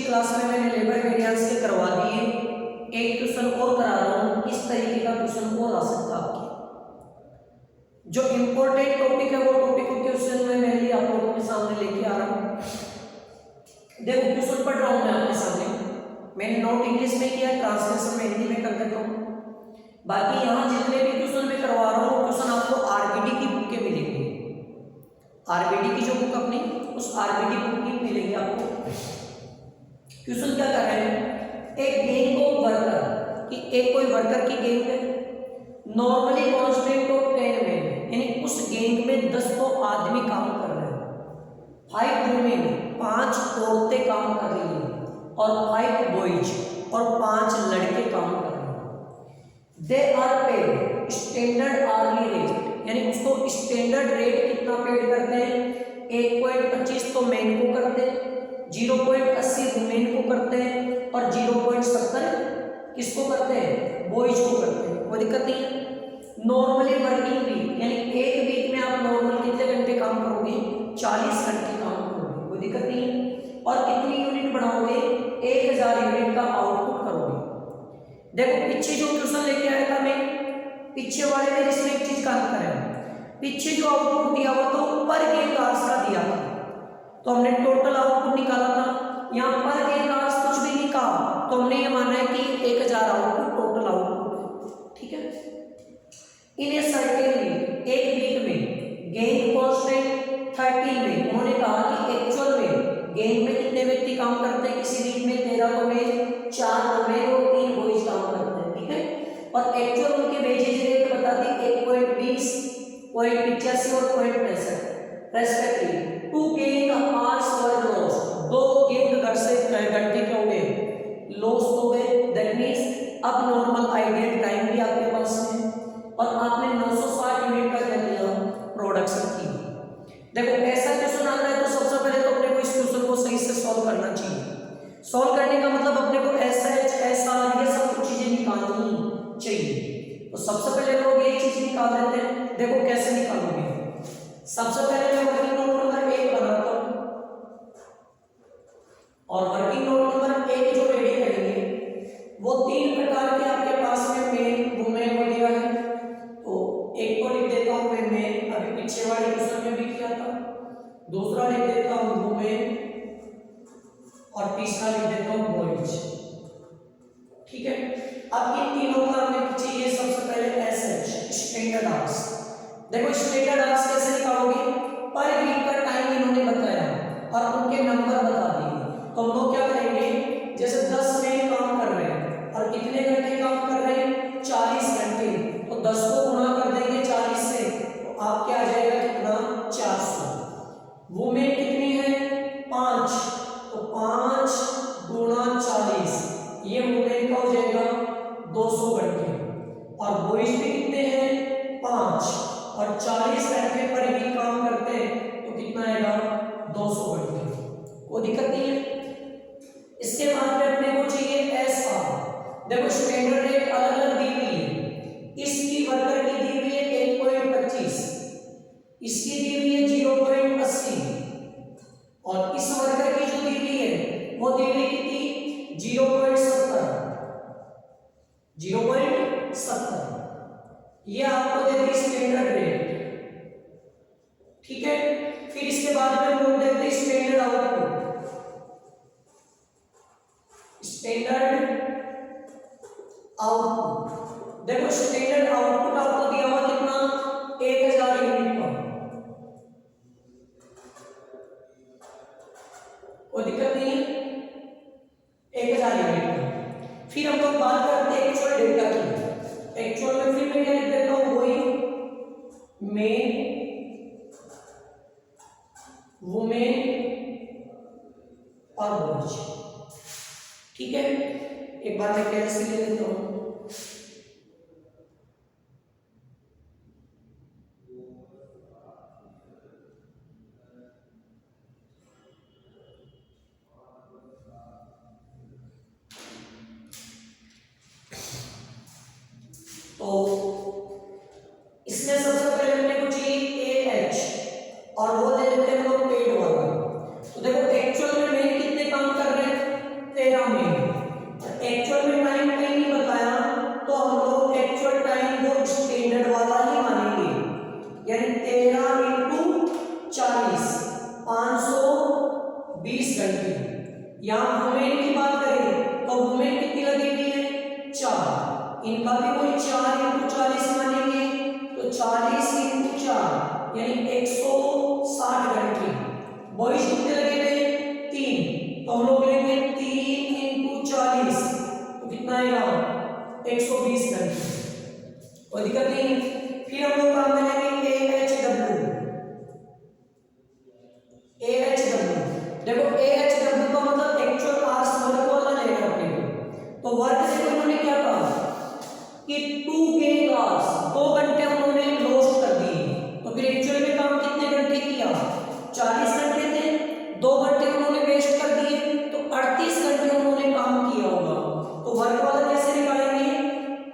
Class में मैंने labour variance के करवा दिए, एक क्वेश्चन और करा रहा हूँ, इस तरीके का क्वेश्चन और आ सकता है आपके। जो इंपॉर्टेंट टॉपिक है वो टॉपिक को क्वेश्चन में मैं आप लोगों के सामने लेके आ रहा हूँ। देखो क्वेश्चन पढ़ रहा हूँ मैं आपके सामने, मैंने नोट इंग्लिश में किया, ट्रांसलेशन में हिंदी में कर देता हूँ। बाकी यहाँ जितने भी क्वेश्चन मैं करवा रहा हूँ क्वेश्चन आपको आरबीडी की बुक के मिलेंगे। आरबीडी की जो बुक अपनी, उस आरबीडी बुक की मिलेगी आपको। क्वेश्चन क्या कर रहे हैं, एक गैंग ऑफ वर्कर कि एक कोई वर्कर की गैंग है, नॉर्मली कांस्टेंट ऑफ 10 मैन, यानी उस गैंग में 10 तो आदमी काम कर रहे हैं, 5 वुमेन 5 औरतें काम कर रही हैं और 5 बॉयज और 5 लड़के काम कर रहे हैं। They are paid standard hourly rate, यानी उसको स्टैंडर्ड रेट कितना पेड करते हैं, 1.25 तो मैन को करते हैं, 0.80 वुमेन को करते हैं और 0.70 किसको करते हैं, बॉयज को करते हैं। कोई दिक्कत नहीं है। नॉर्मली वर्किंग वीक, यानी एक वीक में आप नॉर्मल कितने घंटे काम करोगे, 40 घंटे काम करोगे, कोई दिक्कत नहीं है। और कितनी यूनिट बनाओगे, 1000 यूनिट का आउटपुट करोगे। देखो पीछे जो क्वेश्चन लेके आया था मैं, पीछे वाले में इसमें एक चीज का अंतर है, पीछे जो आउटपुट दिया हुआ तो पर गैंग आवर्स का दिया था, तो हमने टोटल आउटपुट निकाला था। यहाँ पर गैंग आवर्स कुछ भी नहीं कहा, तो हमने ये माना है कि 1000 आउटपुट टोटल आउटपुट, ठीक है। इन ए सर्टेन वीक, एक वीक में गैंग कांस्टेंट 13 में, उन्होंने कहा कि एक्चुअल में गैंग में कितने व्यक्ति काम करते हैं, किसी वीक में 13 तो में 4 वुमेन और 3 बॉयज काम करते हैं, ठीक है। और एक्चुअल उनके वेजेज रेट बता दी 1.20, 0.85 और 0.65 रेस्पेक्टिवली। 2 गैंग आवर्स वर लॉस्ट, 2 गैंग घर से घंटे क्या हो गए, लॉस हो गए। दैट मींस अब नॉर्मल आइडियल टाइम भी आपके पास है और आपने 960 यूनिट का क्या किया, प्रोडक्शन की। देखो ऐसा क्वेश्चन आता है तो सबसे पहले तो अपने को इस क्वेश्चन को सही से सॉल्व करना चाहिए। सॉल्व करने का मतलब अपने को ऐसा ये सब कुछ चीजें निकालनी चाहिए। तो सबसे पहले लोग ये चीज निकाल देते हैं। देखो कैसे निकालोगे, सबसे पहले मैं वर्किंग नोट नंबर 1 बनाता हूं और वर्किंग नोट नंबर 1 जो रेडी करेंगे वो 3 प्रकार के आपके पास में मेन वुमेन वगैरह है। तो एक को लिख देता हूं मैं, अभी पीछे वाले क्वेश्चन में भी किया था। दूसरा लिख देता हूं वुमेन और तीसरा लिख देता हूं बॉयज, ठीक है। अब इन तीनों का हमें चाहिए सबसे पहले एसएच स्टैंडर्ड आवर्स। देखो स्टैंडर्ड आवर्स कैसे निकालोगे, पर वीक का टाइम इन्होंने बताया और उनके नंबर बता दिए। तो हम लोग क्या करेंगे, जैसे 10 में काम कर रहे हैं और कितने घंटे काम कर रहे हैं, 40 घंटे, तो 10 को गुणा कर देंगे 40 से, तो आपके आ जाएगा कितना, 400। वुमेन कितनी है, 5, तो 5 गुणा 40, ये वुमेन का हो जाएगा 200 घंटे। और बॉयज भी कितने हैं, 5, और 40 घंटे पर भी काम करते हैं तो कितना आएगा, 200 घंटे। कोई दिक्कत नहीं है। इसके बाद में अपने को चाहिए एसआर। देखो स्टैंडर्ड रेट अलग अलग दी हुई है, इसकी वर्कर की दी हुई है 1.25, इसकी दी हुई है 0.80 और इस वर्कर की जो दी हुई है वो दी हुई कितनी, 0.70। ये आपको दे दी स्टैंडर्ड रेट, ठीक है। फिर इसके बाद में हम देखते हैं स्टैंडर्ड आउटपुट। स्टैंडर्ड आउटपुट, देखो स्टैंडर्ड आउटपुट आपको दिया हुआ कितना, 1000 यूनिट का, कोई दिक्कत नहीं है, 1000 यूनिट का। फिर हम लोग बात करते हैं एक्चुअल डेटा की। एक्चुअल में फिर मैं क्या लिख देता हूं, वही मेन वुमेन और बॉयज, ठीक है। एक बार मैं कैंसिल ले लेता हूं। तो इसमें सबसे पहले अपने को चाहिए AH और वो ले लेते हैं हम लोग पेड वाला। तो देखो एक्चुअल में मेन कितने काम कर रहे हैं, स्टैंडर्ड वाला ही मानेंगे, यानी 13 इंटू 40 520 घंटे। यहाँ वुमेन की बात करें तो वुमेन कितनी लगी हुई है 4, इनका भी कोई 4 इंटू 40 मानेंगे तो 40 इंटू 4 यानी 160 घंटे। बॉयज कितने लगे हुए 3, तो हम लोग लेंगे 3 इंटू 40 तो कितना आएगा 120 घंटे। कोई दिक्कत नहीं। फिर हम लोग काम में लेंगे AHW। देखो AHW का मतलब एक्चुअल आवर्स वर्क वाला लेगा अपने को। तो वर्क से उन्होंने क्या कहा कि 2 गेन आवर्स, 2 घंटे उन्होंने लॉस्ट कर दिए। तो फिर एक्चुअल में काम कितने घंटे किया 40 घंटे थे, 2 घंटे उन्होंने वेस्ट कर दिए तो 38 घंटे उन्होंने काम किया होगा। तो वर्क वाला कैसे निकालेंगे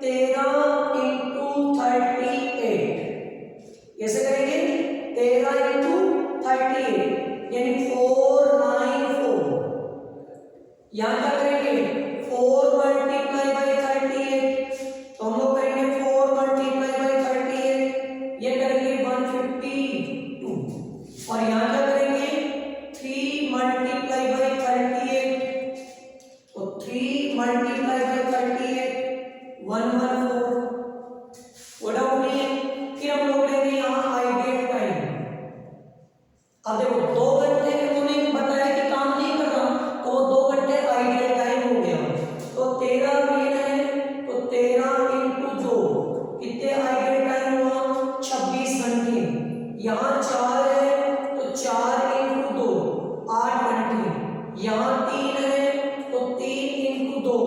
13 इंटू 38 कैसे करेंगे 13 इंटू 38 यानी 494। यहाँ क्या करेंगे 4 मल्टीप्लाई बाई 38 तो हम लोग करेंगे 4 मल्टीप्लाई बाई 38 ये करेंगे 152 और यहाँ क्या करेंगे 3 मल्टीप्लाई बाई 38 तो 3 मल्टीप्लाई बाई 38 114। वो डाउट नहीं है। फिर हम लोग लेंगे यहाँ आइडियल टाइम। अब देखो 2 घंटे उन्होंने बताया कि काम नहीं कर रहा तो 2 घंटे आइडियल टाइम हो गया। तो 13 मेन है तो 13 इंटू 2 कितने आइडियल टाइम हुआ 26 घंटे। यहाँ 4 है तो 4 इंटू 2 8 घंटे। यहाँ 3 है तो 3 इंटू 2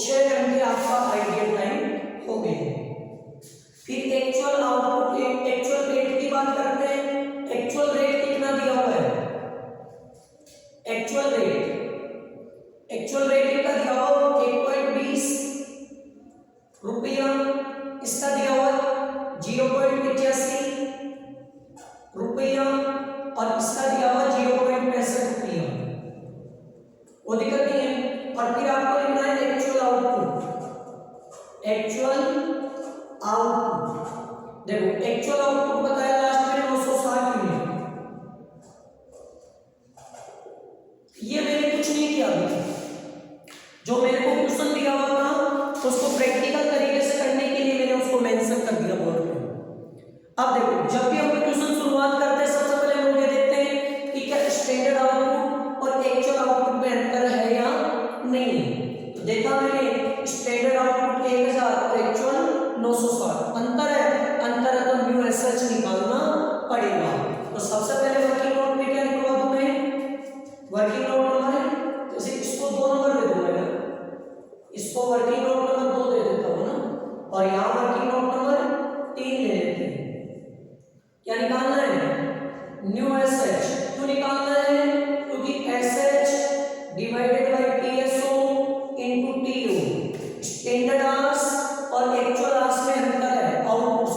6 घंटे आपका आइडियल टाइम हो गए। फिर एक्चुअल आउटपुट एक्चुअल रेट की बात करते हैं। एक्चुअल रेट कितना दिया हुआ है एक्चुअल रेट कितना दिया हुआ 1.20 रुपया। इसका दिया हुआ 0.85 रुपया और इसका दिया हुआ 0.65 रुपया। वो दिक्कत नहीं है। और फिर आपको लिखना है एक्चुअल आउटपुट। देखो एक्चुअल आउटपुट बताया लास्ट में 960 यूनिट। ये मैंने कुछ नहीं किया अभी, जो मेरे को क्वेश्चन दिया हुआ था उसको प्रैक्टिकल तरीके से करने के लिए मैंने उसको मेंशन कर दिया बोर्ड पे। अब देखो जब भी हम क्वेश्चन शुरुआत करते हैं सबसे पहले हम लोग ये देखते हैं कि क्या स्टैंडर्ड आउटपुट और एक्चुअल आउटपुट में अंतर है या नहीं। तो देखा मैंने स्टैंडर्ड आउटपुट 1000 और एक्चुअल 960 अंतर है तो न्यू एसएच निकालना पड़ेगा। तो सबसे पहले वर्किंग नोट में क्या लिखवा दूं मैं वर्किंग नोट नंबर, जैसे इसको 2 नंबर दे दूंगा ना, इसको वर्किंग नोट नंबर 2 दे देता हूं ना और यहाँ वर्किंग नोट नंबर 3 ले लेते हैं। क्या निकालना है न्यू एसएच। क्यों निकालना है क्योंकि SH divided by TSO into TO standard hours और एक्चुअल आवर्स में अंतर है। आउटपुट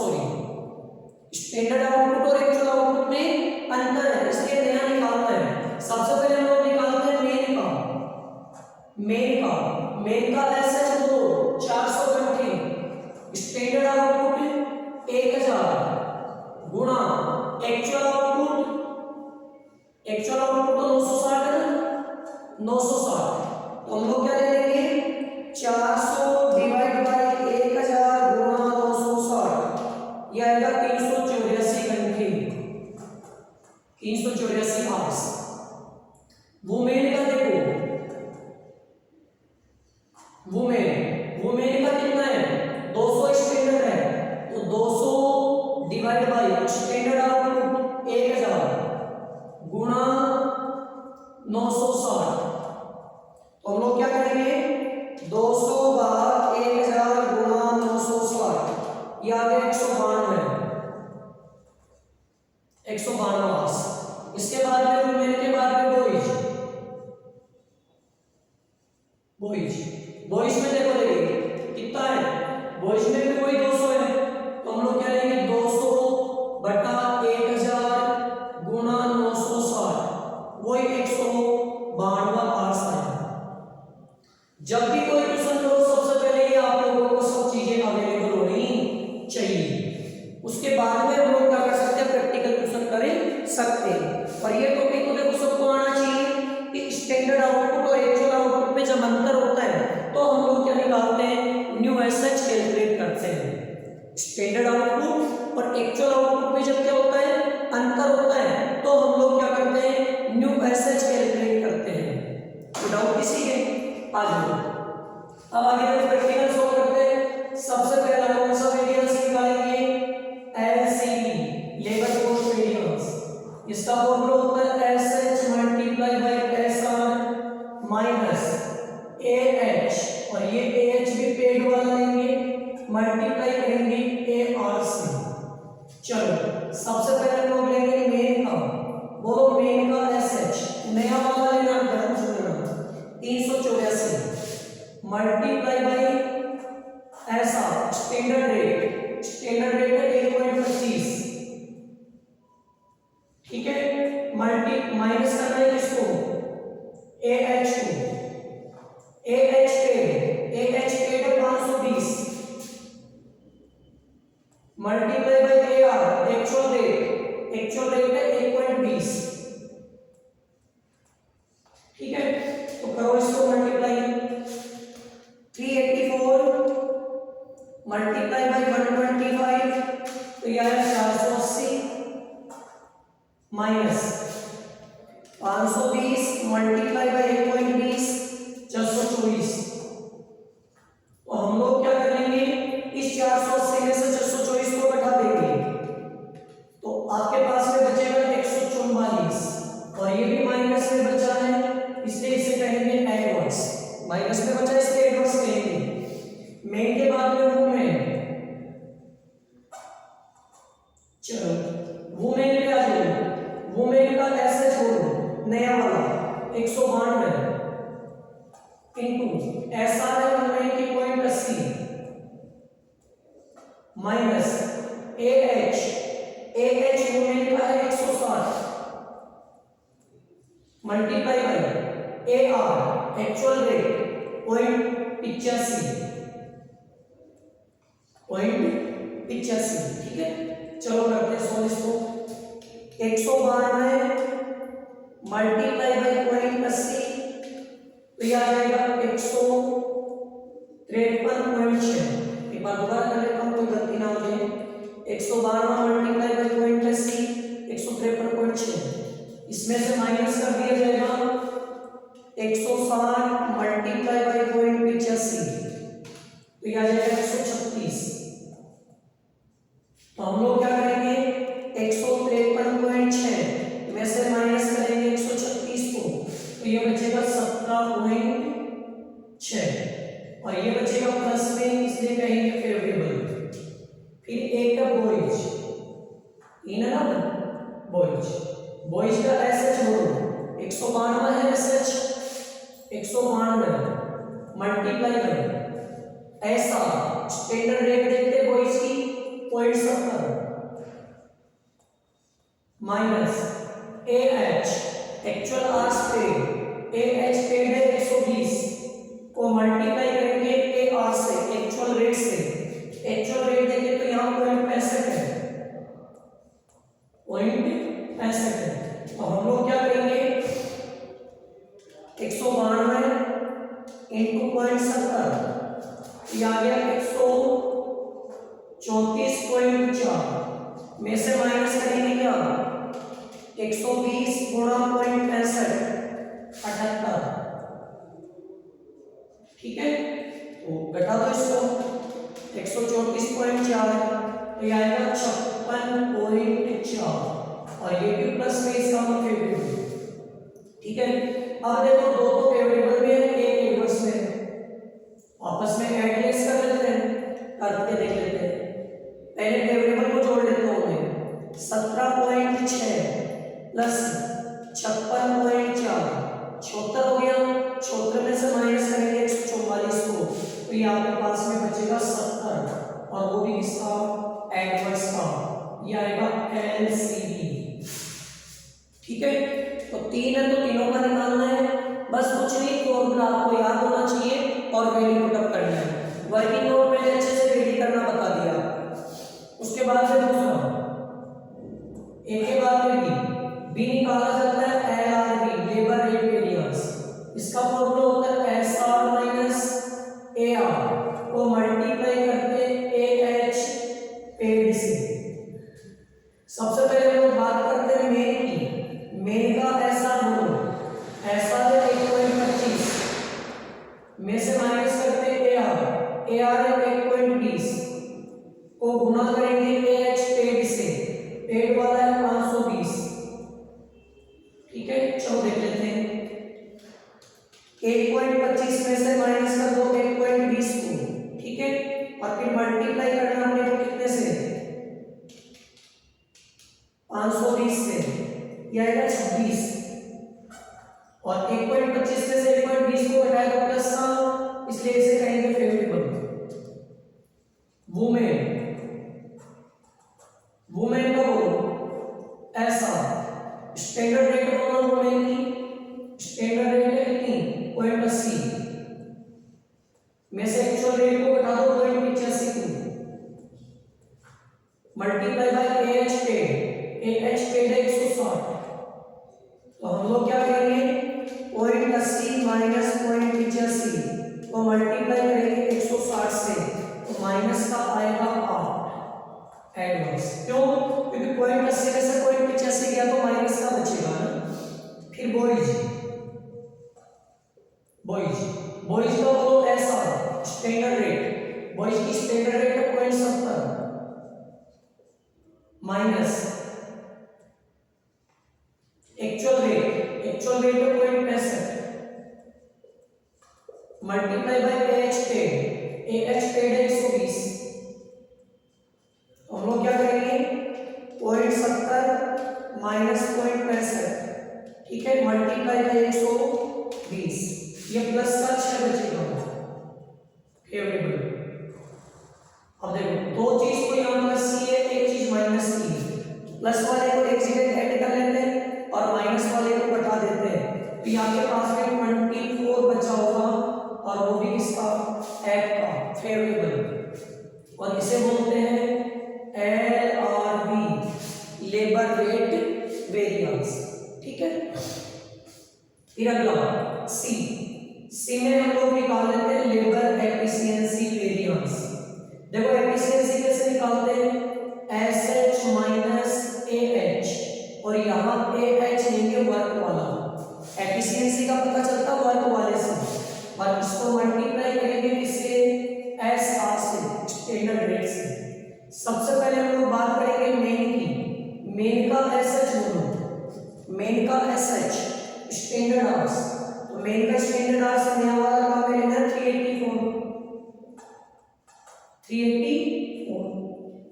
स्टैंडर्ड आउटपुट और एक्चुअल आउटपुट में अंतर है, इसलिए नया निकालना है। सबसे पहले हम लोग निकालते हैं मेन का एसएच 2 400 घंटे स्टैंडर्ड आउटपुट 1000 गुणा एक्चुअल आउटपुट तो 960 है ना 960। तो हम लोग क्या ले लेंगे 400 डिवाइड बाय 1000 गुणा 960 यह आएगा 384 घंटे 384 आवर्स। वुमेन का देखो वुमेन का कितना है 200 स्टैंडर्ड है तो 200 डिवाइड बाय स्टैंडर्ड आउटपुट 1000 गुणा 960 स्टैंडर्ड आउटपुट और एक्चुअल आउटपुट में जब क्या होता है, अंतर होता है, तो हम लोग क्या करते हैं, न्यू एसएच कैलकुलेट करते हैं। तो डाउट किसी के आ जाओ। अब आगे हम प्रैक्टिकल सॉल्व करते हैं। सबसे पहला कौन सा वेरिएंस निकालेंगे, एलसीवी लेबर कोस्ट वेरिएंस। इसका फॉर्मूला होता है SH multiply by SR minus AH, और ये एएच भी पेड वाला लेंगे, मल्टीप्लाई करेंगे एआर से। चलो सबसे पहले हम लोग लेंगे मेन का, बोलो मेन का एसएच नया वाला लेना, ध्यान से लेना, 384 multiply by SR standard rate, standard rate है 1.25, ठीक है, मल्टी माइनस करना है किसको, एएच को, AH paid 520 multiply by AR actual rate है 1.20, ठीक है। तो करो इसको मल्टीप्लाई, 384 मल्टीप्लाई बाय 125, तो यह है 480 माइनस 520 मल्टीप्लाई बाय 1.20 424। तो हम लोग क्या करेंगे, इस 480 में से 424 को घटा देंगे, तो आपके पास में बचेगा 144, और ये भी माइनस में बचा है, इसलिए इसे कहेंगे एडवर्स, माइनस में बचा इसलिए एडवर्स कहेंगे। मेन के बाद में वुमेन, चलो वुमेन पे आ जाओ, वुमेन का ऐसे छोड़ो नया वाला 192 इनटू ऐसा है 190.80 माइनस एएच वुमेन का है 160 multiply by AR actual rate 0.85, ठीक है। चलो करते हैं सॉल्व इसको, 192 मल्टीप्लाई बाय 0.80, तो यह आ जाएगा 153.6। एक बार दोबारा कर लेता हूँ, कोई गलती ना हो जाए, 112 मल्टीप्लाई बाय 0.80 153.6, इसमें से माइनस कर दिया जाएगा 160 मल्टीप्लाई बाय 0.85, तो यह आ जाएगा 136। तो हम लोग क्या करेंगे, 153.6 में से माइनस करेंगे 136 को, तो ये बचेगा 17.6, और ये बचेगा प्लस में, इसलिए कहेंगे फेवरेबल। फिर एक का बॉयज, इन है ना बॉयज का एसएच बोलो, 192 है एसएच, 192 मल्टीप्लाई बाय ऐसा स्टैंडर्ड रेट देखते बॉयज की 0.70 minus AH actual hours paid, AH paid है 120 को मल्टीप्लाई करेंगे एआर से एक्चुअल रेट से, एक्चुअल रेट देंगे तो यहाँ 0.65 है, 0.65 है। तो हम लोग क्या करेंगे, 192 इंटू 0.70, ये आ गया 134.4 में से माइनस करेंगे क्या, 120 गुणा 0.65 78, ठीक है। तो घटा दो इसको, 134.4, तो ये आएगा 56.4, और ये भी प्लस में इसका फेवरेबल, ठीक है। अब देखो दो तो फेवरेबल में है, एक इनवर्स में है, आपस में एडलेस कर लेते हैं, करके देख लेते हैं। पहले फेवरेबल को जोड़ लेता हूं मैं, 17.6 प्लस 56.4 76 हो गया, 76 में से माइनस करेंगे 144 को, तो ये आपके पास में बचेगा 70, और वो भी किसका, एडवर्स का, ये आएगा एलसीडी, ठीक है। तो तीन है तो तीनों का निकालना है, बस कुछ नहीं, फॉर्मूला आपको याद होना चाहिए और वैल्यू पुटअप करना है। वर्किंग नोट में अच्छे से रेडी करना बता दिया। उसके बाद से दूसरा ए के बाद में बी निकाला जाता है एलआरबी लेबर रेट वेरिएंस, इसका फॉर्मूला होता है एसआर माइनस एआर को मल्टीप्लाई करते एएच को गुना करेंगे AH पेड से, पेड वाला है 520, ठीक है। चलो देख लेते हैं, 1.25 में से माइनस कर दो 1.20 को, ठीक है, और फिर मल्टीप्लाई करना अपने को कितने से, 520 से, यह आएगा 26, और 1.25 में से 1.20 को घटाएगा प्लस का, इसलिए इसे कहेंगे फेवरेबल। वुमेन, वुमेन का बोलो ऐसा, स्टैंडर्ड रेट बोलो वुमेन की, स्टैंडर्ड रेट है कितनी 0.80 में से एक्चुअल रेट को घटा दो 0.85 को, multiply by AH paid, AH paid है 160, तो हम लोग क्या करेंगे 0.80 माइनस 0.85 तो मल्टीप्लाई करेंगे 160 से, तो माइनस का आएगा 8 एडवर्स। क्यों? क्योंकि 0.80 में से 0.85 गया तो माइनस का बचेगा ना। फिर बॉयज, बॉयज, बॉयज का बोलो ऐसा, स्टैंडर्ड रेट, बॉयज की स्टैंडर्ड रेट है 0.70 minus actual rate, actual rate है 0.65 multiply by AH paid, AH paid है 120, तो हम लोग क्या करेंगे 0.70 माइनस 0.65, ठीक है, मल्टीप्लाई बाय 120, ये प्लस का 6 बचेगा फेवरेबल। अब देखो दो चीज को यहाँ प्लस की है, एक चीज माइनस की है, प्लस वाले को एक जगह ऐड कर लेते हैं और माइनस वाले को घटा देते हैं, तो यहाँ के पास में 24 बचा होगा, और वो भी किसका, एफ का, फेवरेबल, और इसे बोलते हैं LRV, लेबर रेट वेरिएंस, ठीक है। फिर अगला सी, सी में हम लोग निकाल लेते हैं लेबर एफिशिएंसी वेरिएंस। देखो एफिशिएंसी कैसे निकालते हैं, SH माइनस AH, और यहाँ AH लेंगे वर्क वाला, एफिशिएंसी का पता चलता वर्क वाले से, और इसको मल्टीप्लाई करेंगे किससे, SR से, स्टैंडर्ड रेट से। सबसे पहले हम लोग बात करेंगे मेन की, मेन का SH बोलो, मेन का SH स्टैंडर्ड आवर्स, तो मेन का स्टैंडर्ड आवर्स नया वाला काम करेंगे 384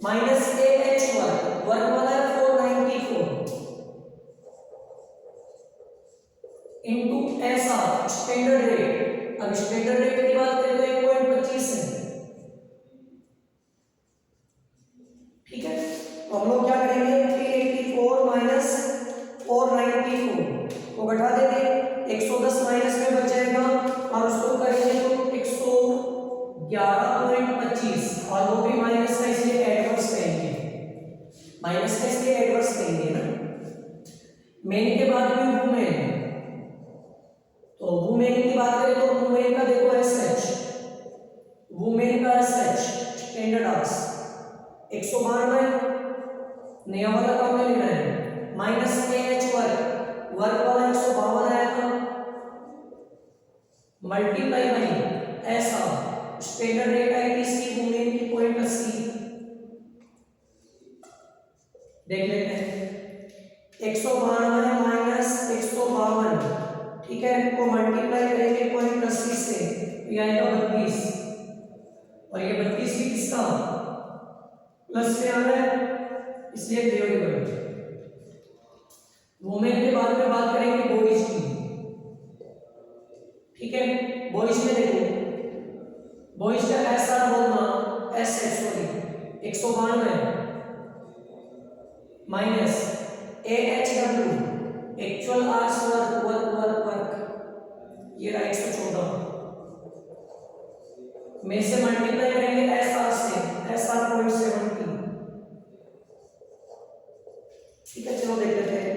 माइनस AH वर्क, वर्क वाला है 494 इनटू SR स्टैंडर्ड रेट। अब स्टैंडर्ड रेट की बात करें तो 1.25 है, ठीक है, तो हम लोग क्या करेंगे 384 माइनस 494 को घटा देंगे, 110 माइनस में बच जाएगा, और उसको करेंगे तो 111.25, और वो भी माइनस का, इसलिए एडवर्स कहेंगे, माइनस का इसलिए एडवर्स कहेंगे ना। मेन के बाद में वुमेन, तो वुमेन की बात करें तो वुमेन का देखो SH, वुमेन का SH स्टैंडर्ड आवर्स 192, नया वाला काम में लेना है, माइनस AH वर्क, वर्क वाला 152 आया था, मल्टीप्लाई बाई ऐसा स्टैंडर्ड रेट है किसकी, वुमेन की 0.80, देख लेते हैं 192 माइनस 152, ठीक है, को मल्टीप्लाई करेंगे 0.80 से, ये आएगा 32, और ये 32 भी किसका, प्लस में आ रहा है, इसलिए फेवरेबल। वुमेन के बाद में बात करेंगे बॉयज की, ठीक है, बॉयज में देखो, बॉयज का SR बोलना, SH sorry 192 minus AHW actual hours work, work work work, ये रहा 114 में से मल्टीप्लाई करेंगे SR से, SR 0.70, ठीक है। चलो देख लेते हैं,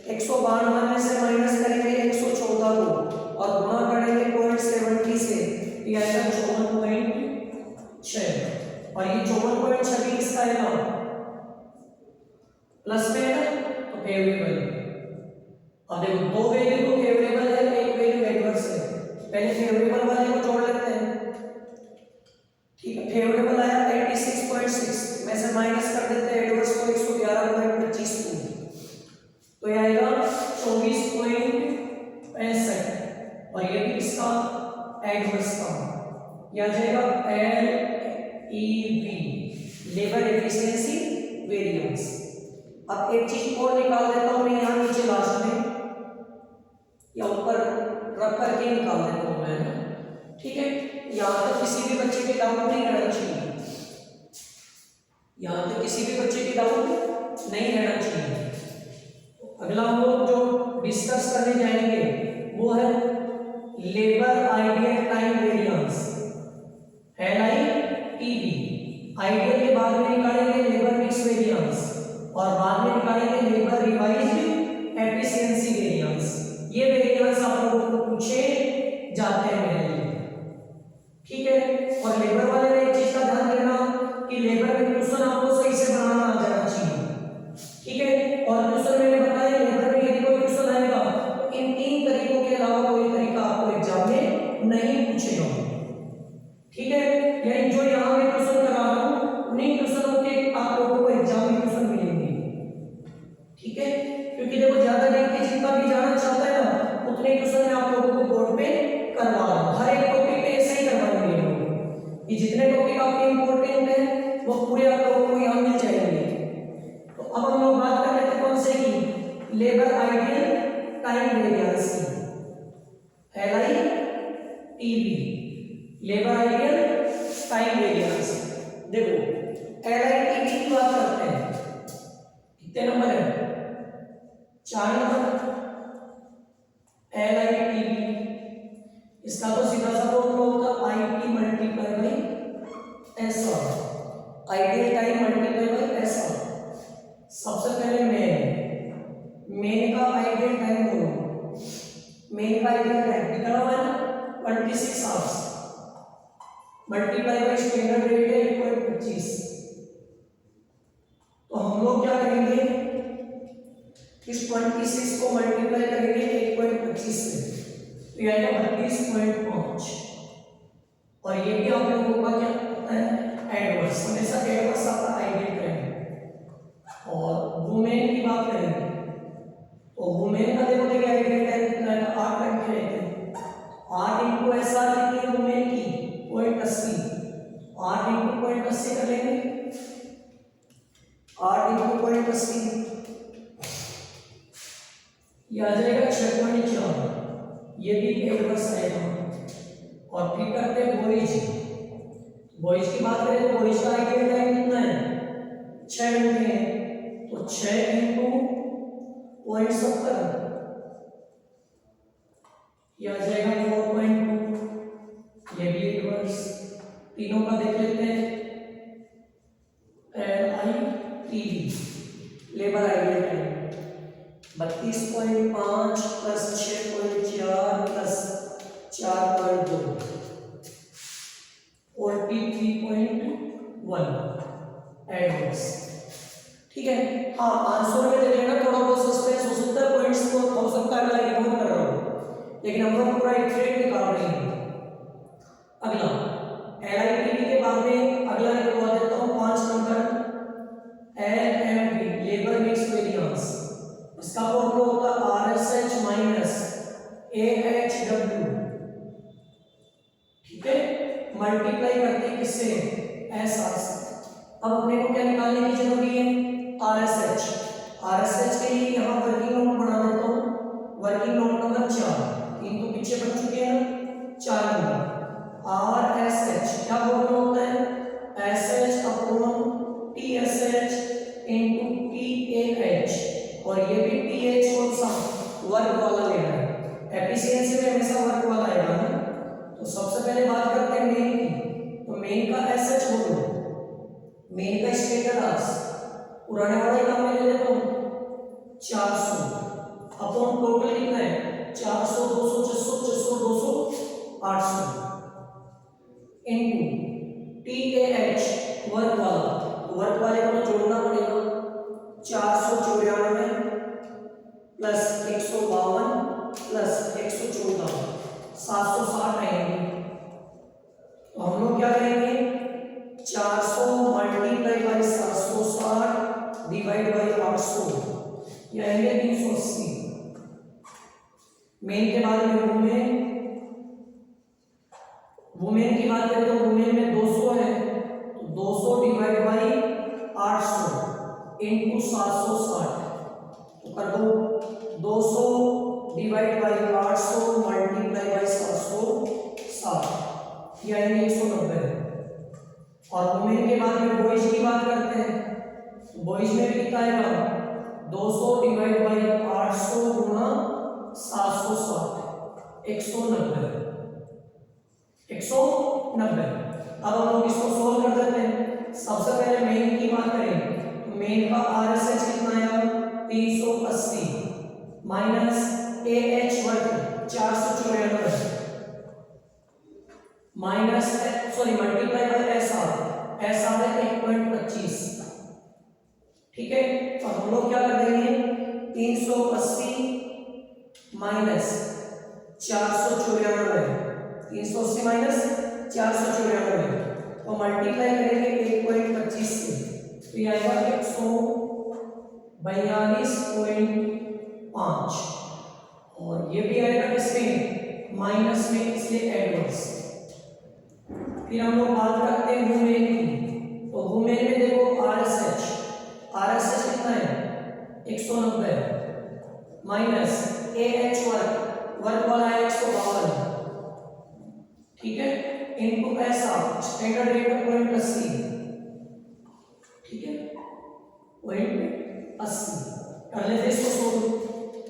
192 में से माइनस करेंगे 114 को, और गुणा करेंगे 0.70 से, ये आएगा 54.6, और ये 54.6 भी किसका आएगा, प्लस में है ना, तो फेवरेबल। अब देखो दो वैल्यू तो फेवरेबल है, एक वैल्यू एडवर्स है, पहले फेवरेबल वाले को जोड़ लेते हैं, ठीक है, फेवरेबल आया 86.6, लेबर एफिशिएंसी वेरिएंस। अब एक चीज और निकाल देता हूं मैं यहाँ नीचे लास्ट में, या ऊपर रख करके निकाल देता हूं मैं, ठीक है। यहाँ तक किसी भी बच्चे के डाउट नहीं रहना चाहिए, यहाँ तक किसी भी बच्चे के डाउट नहीं रहना चाहिए। अगला हम लोग जो डिस्कस करने जाएंगे वो है labour ideal time variance, LITV। Ideal के बाद में निकालेंगे लेबर मिक्स वेरिएंस और बाद में निकालेंगे लेबर रिवाइज्ड एफिशिएंसी वेरिएंस। ये वेरिएंस आप लोगों को पूछे जाते हैं मेरे लिए, ठीक है। और लेबर वाले में एक चीज का ध्यान रखना कि लेबर में क्वेश्चन आपको सही से बनाना आ जाना चाहिए, ठीक है। और क्वेश्चन मैंने बताया लेबर में यदि कोई क्वेश्चन आएगा तो इन 3 तरीकों के अलावा कोई तरीका आपको एग्जाम में नहीं पूछेगा, ठीक है। यानी जो यहाँ मैं क्वेश्चन करा रहा हूँ उन्हीं क्वेश्चनों के आप लोगों को एग्जाम में क्वेश्चन मिलेंगे, ठीक है। क्योंकि देखो ज्यादा डीप के जितना भी जाना चाहता है ना उतने क्वेश्चन मैं आप लोगों को बोर्ड पे करवा रहा हूँ। हर एक टॉपिक पे ऐसे ही करवाएंगे लोग, ये जितने टॉपिक आपके इंपॉर्टेंट हैं वो पूरे आप लोगों को यहाँ मिल जाएंगे। तो अब हम लोग बात कर रहे थे कौन से की, लेबर आइडियल टाइम वेरिएंस की, LITV, labour ideal time variance. देखो LITV की बात करते हैं, कितने नंबर है, 4 नंबर LITV। इसका तो सीधा सा फॉर्मूला होगा IT multiply by SR, ideal time multiply by SR। सबसे पहले मेन का आइडियल टाइम बोलो, मेन का आइडियल टाइम कितना हुआ है 26 hours multiply by standard rate है 1.25। तो हम लोग क्या करेंगे, इस 26 को मल्टीप्लाई करेंगे 1.25 से, तो ये आएगा 32.5। और ये भी आप लोगों का क्या होता है एडवर्स, हमेशा एडवर्स आपका आइडियल टाइम। और वुमेन की बात करेंगे तो वुमेन का देखो देखिए आइडियल टाइम कितना है, 8 घंटे रहते हैं। 8 इंटू SR कितनी है वुमेन की 0.80, 8 इंटू 0.80 कर लेंगे, 8 इंटू 0.80 ये आ जाएगा 6.4, ये भी एडवर्स आएगा। और फिर करते हैं बॉयज की बात करें तो बॉयज का आइडियल टाइम कितना है 6 घंटे है, तो 6 इंटू 0.70 ये आ जाएगा 4.2, ये भी एडवर्स। तीनों का देख लेते हैं, LITV labour ideal time 32.5 plus 6.4 plus 4.2 43.1 adverse, ठीक है। हाँ आंसर में देख लेना, थोड़ा बहुत सस्पेंस हो सकता है, पॉइंट्स को हो सकता है मैं इग्नोर कर रहा हूँ, लेकिन हम लोग पूरा एक्यूरेट निकाल रहे हैं। अगला LITV के बाद में अगला निकलवा देता हूँ 5 number LMV labour mix variance. इसका फॉर्मूला होता है RSH माइनस AHW, ठीक है, मल्टीप्लाई करते हैं किससे SR से। अब अपने को क्या निकालने की जरूरी है RSH। RSH के लिए यहाँ वर्किंग नोट बना देता हूँ, वर्किंग नोट नंबर 4, 3 तो पीछे बन चुके हैं, 4 नंबर RSH क्या फॉर्मूला होता है SH upon TSH into TAH, और ये भी TH कौन सा वर्क वाला लेना है, एफिशिएंसी में हमेशा वर्क वाला आएगा ना। तो सबसे पहले बात करते हैं मेन की, तो मेन का SH बोलो, मेन का स्टेटर आवर्स पुराने वाले का मैं ले लेता हूँ 400 अपॉन टोटल कितना है 400 200 600 600 200 800 इनटू TAH वर्क वाला, वर्क वाले को तो जोड़ना पड़ेगा 494 प्लस 152 प्लस 114 760 आएंगे। तो हम लोग क्या करेंगे 400 मल्टीप्लाई बाई 760 डिवाइड बाई 800, ये आएंगे 380। मेन के बाद में वुमेन की बात करें तो वुमेन में 200 है, तो 200 डिवाइड बाई इंटू 760, तो कर दो 200 डिवाइड बाई 800 मल्टीप्लाई बाई 760, ये आएंगे 190। और वुमेन के बाद में बॉयज की बात करते हैं, बॉयज में भी कितना आएगा 200 डिवाइड बाई 800 गुना 760, 190। अब हम लोग इसको सोल्व कर देते हैं। सबसे पहले मेन की बात करें तो मेन का आरएसएच कितना आया 380 माइनस एएच वर्ग 494 minus multiply by S R है 1.25। ठीक है, तो हम लोग क्या कर देंगे 380 माइनस 494, 380 माइनस 494 तो मल्टीप्लाई करेंगे 1.25 से, तो ये आएगा 142.5 और ये भी आएगा किसमें माइनस में, इसलिए एडवर्स। फिर हम लोग बात करते हैं वुमेन की, तो वुमेन में देखो आरएसएच कितना है 190 माइनस एएच वर्ग वाला है 152, ठीक है, इनटू ऐसा स्टैंडर्ड रेट ऑफ 0.80, ठीक है 0.80 कर लेते इसको सोल्व।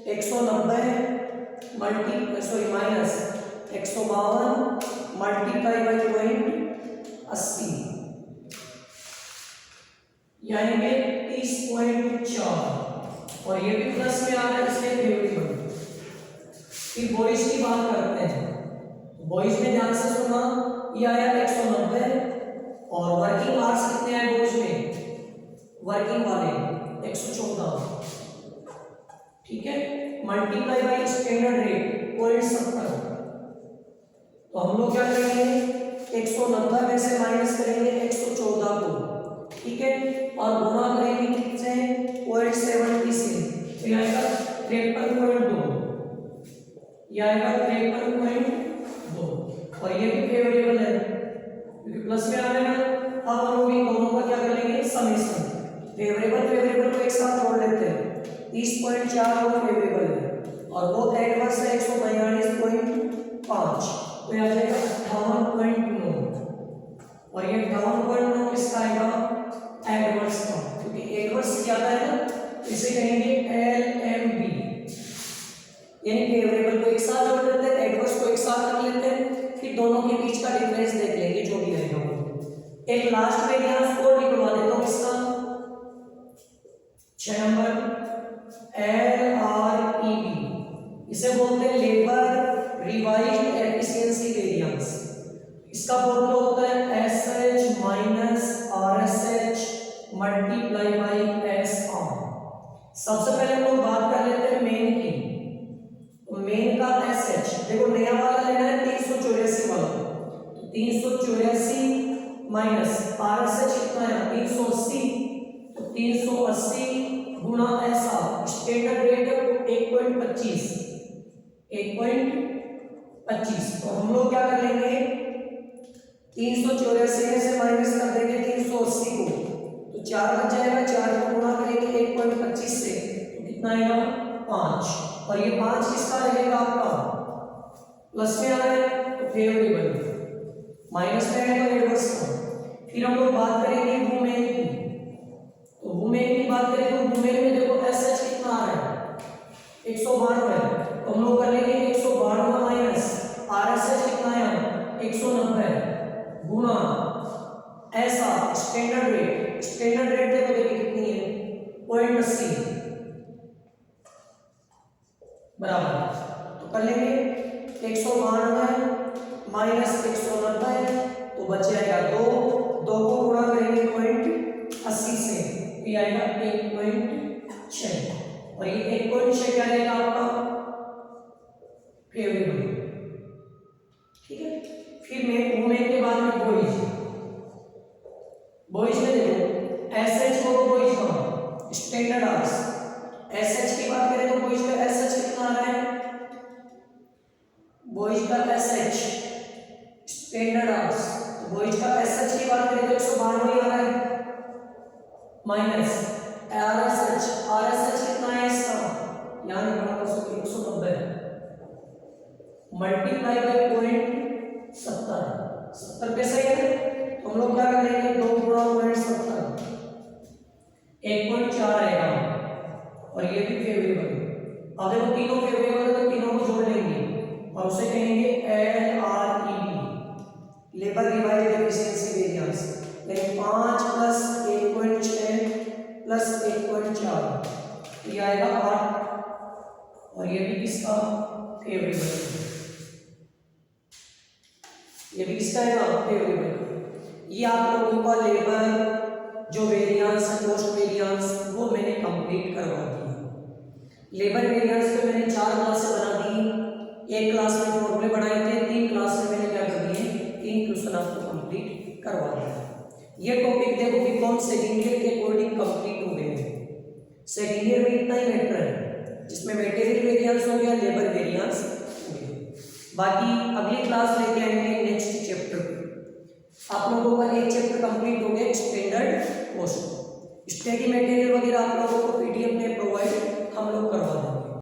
190 माइनस 152 मल्टीप्लाई बाई 0.80 यानी 30.4 और ये भी प्लस में आ रहा है इसलिए फेवरेबल। फिर बॉयज की बात करते हैं, बॉयज में ध्यान से सुना, ये आया 190 और वर्किंग आवर्स कितने आए बॉयज में, वर्किंग वाले 114, ठीक है, मल्टीप्लाई बाई स्टैंडर्ड रेट 0.70। तो हम लोग क्या करेंगे 190 में से माइनस करेंगे 114 को, ठीक है, और गुणा करेंगे कितने 0.70 से, तो ये आएगा 53.2, ये आएगा 53.2 और ये भी फेवरेबल है क्योंकि प्लस में आ रहा है ना। अब हम लोग इन दोनों का क्या करेंगे समेशन, फेवरेबल को एक साथ जोड़ लेते हैं, 30.4 वो फेवरेबल है और वो एडवर्स है 142.5, तो यहाँ जाएगा 58.9 और ये 58.9 किसका आएगा एडवर्स का, क्योंकि एडवर्स ज्यादा है ना, इसे कहेंगे LMB, यानी फेवरेबल को एक साथ जोड़ लेते हैं, एडवर्स को एक साथ रख लेते हैं, फिर दोनों के बीच का डिफरेंस देख लेंगे जो भी आएगा। एक लास्ट में यहाँ 4 निकलवा देता हूँ इसका 6 नंबर LREB, इसे बोलते हैं लेबर रिवाइज्ड एफिशिएंसी वेरिएंस। इसका फॉर्मूला होता है SH minus RSH multiply by SR। सबसे पहले हम लोग बात कर लेते हैं मेन की, तो मेन का SH देखो नया वाला लेना है 384 वाला, तो 384 माइनस RSH कितना है 380, तो 380 गुना ऐसा स्टैंडर्ड रेट 1.25, तो हम लोग क्या कर लेंगे 384 में से माइनस कर देंगे 380 को, तो 4 बच जाएगा, 4 को गुणा करेंगे 1.25 से, तो कितना आएगा 5 और ये 5 किसका रहेगा आपका प्लस में आ रहा है तो फेवरेबल, माइनस में आएगा एडवर्स का। फिर हम लोग बात करेंगे वुमेन की, तो वुमेन की बात करें तो वुमेन में देखो एसएच कितना आ रहा है 192 है, तो हम लोग कर लेंगे 192 माइनस आरएसएच कितना है 190 गुना ऐसा स्टैंडर्ड रेट देखो देखिए कितनी है 0.80 बराबर, तो कर लेंगे 192 माइनस 190 तो बच जाएगा 2 को गुणा करेंगे 0.80 से, ये आएगा 1.6 और ये 1.6 क्या रहेगा आपका फेवरेबल, ठीक है। फिर मैं वुमेन के बाद में बॉयज में देखो एसएच को बॉयज का स्टैंडर्ड आवर्स, एसएच की बात करें तो बॉयज का एसएच कितना आ रहा है, बॉयज का एसएच स्टैंडर्ड आवर्स, बॉयज का एसएच की बात करें तो 192 आ रहा है माइनस RSH कितना है इसका, यहाँ लिखना तो 190 है, मल्टीप्लाई बाय 0.70, 70 पे सही है, तो हम लोग क्या करेंगे 2 गुणा 0.70, 1.4 आएगा, और ये भी फेवरेबल। अब देखो तीनों फेवरेबल है तो तीनों को जोड़ लेंगे और उसे कहेंगे LREB, labour revised efficiency variance, यानी 5 प्लस 1.6 प्लस 1.4, ये आएगा 8, और ये भी किसका फेवरेबल, ये भी किसका है फेवरेबल। ये आप लोगों का लेबर जो वेरिएंस है, कॉस्ट वेरिएंस, वो मैंने कंप्लीट करवा दिया। लेबर वेरिएंस पे मैंने 4 क्लासें बना दी, एक क्लास में फॉर्मूले बनाए थे, 3 क्लास में मैंने क्या कर दिए 3 क्वेश्चन आपको कंप्लीट करवा दिया। ये टॉपिक देखो बीकॉम सेकंड ईयर के अकॉर्डिंग कंप्लीट हो गए हैं। सेकंड ईयर में इतना ही मैटर है जिसमें मटेरियल वेरिएंस हो गया, लेबर वेरिएंस हो गया। बाकी अगली क्लास लेके आएंगे नेक्स्ट चैप्टर पे। आप लोगों का एक चैप्टर कंप्लीट हो गया स्टैंडर्ड कॉस्ट, स्टडी मटेरियल वगैरह आप लोगों को PDF में प्रोवाइड हम लोग करवा देंगे।